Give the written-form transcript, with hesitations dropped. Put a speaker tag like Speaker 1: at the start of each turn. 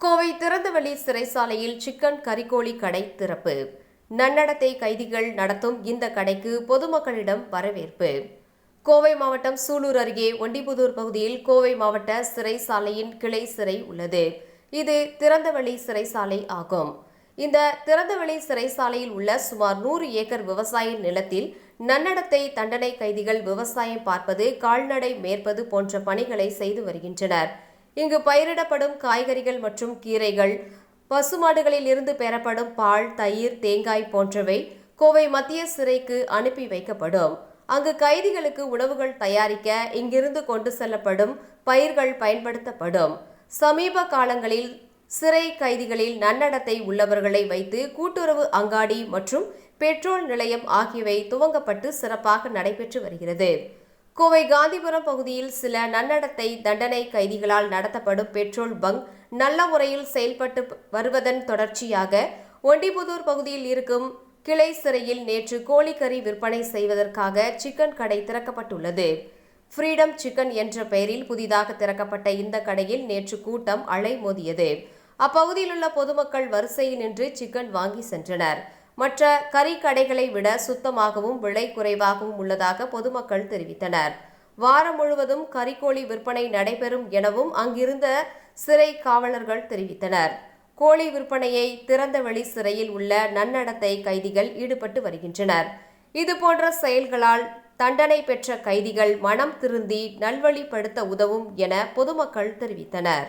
Speaker 1: கோவை திறந்தவெளி சிறைச்சாலையில் சிக்கன் கறிக்கோழி கடை திறப்பு. நன்னடத்தை கைதிகள் நடத்தும் இந்த கடைக்கு பொதுமக்களிடம் வரவேற்பு. கோவை மாவட்டம் சூலூர் அருகே ஒண்டிபுதூர் பகுதியில் கோவை மாவட்ட சிறைச்சாலையின் கிளை சிறை உள்ளது. இது திறந்தவெளி சிறைச்சாலை ஆகும். இந்த திறந்தவெளி சிறைச்சாலையில் உள்ள சுமார் 100 ஏக்கர் விவசாய நிலத்தில் நன்னடத்தை தண்டனை கைதிகள் விவசாயம் பார்ப்பது, கால்நடை மேற்பது போன்ற பணிகளை செய்து வருகின்றனர். இங்கு பயிரிடப்படும் காய்கறிகள் மற்றும் கீரைகள், பசுமாடுகளில் இருந்து பெறப்படும் பால், தயிர், தேங்காய் போன்றவை கோவை மத்திய சிறைக்கு அனுப்பி வைக்கப்படும். அங்கு கைதிகளுக்கு உணவுகள் தயாரிக்க இங்கிருந்து கொண்டு செல்லப்படும் பயிர்கள் பயன்படுத்தப்படும். சமீப காலங்களில் சிறை கைதிகளில் நன்னடத்தை உள்ளவர்களை வைத்து கூட்டுறவு அங்காடி மற்றும் பெட்ரோல் நிலையம் ஆகியவை துவங்கப்பட்டு சிறப்பாக நடைபெற்று வருகிறது. கோவை காந்திபுரம் பகுதியில் சில நன்னடத்தை தண்டனை கைதிகளால் நடத்தப்படும் பெட்ரோல் பங்க் நல்ல முறையில் செயல்பட்டு வருவதன் தொடர்ச்சியாக ஒண்டிபுதூர் பகுதியில் இருக்கும் கிளை சிறையில் நேற்று கோழிக்கறி விற்பனை செய்வதற்காக சிக்கன் கடை திறக்கப்பட்டுள்ளது. ஃப்ரீடம் சிக்கன் என்ற பெயரில் புதிதாக திறக்கப்பட்ட இந்த கடையில் நேற்று கூட்டம் அலைமோதியது. அப்பகுதியில் உள்ள பொதுமக்கள் வரிசையில் நின்று சிக்கன் வாங்கி சென்றனர். மற்ற கறி கடைகளை விட சுத்தமாகவும் விலை குறைவாகவும் உள்ளதாக பொதுமக்கள் தெரிவித்தனர். வாரம் முழுவதும் கறிக்கோழி விற்பனை நடைபெறும் எனவும் அங்கிருந்த சிறை காவலர்கள் தெரிவித்தனர். கோழி விற்பனையை திறந்தவெளி சிறையில் உள்ள நன்னடத்தை கைதிகள் ஈடுபட்டு வருகின்றனர். இதுபோன்ற செயல்களால் தண்டனை பெற்ற கைதிகள் மனம் திருந்தி நல்வழிப்படுத்த உதவும் என பொதுமக்கள் தெரிவித்தனர்.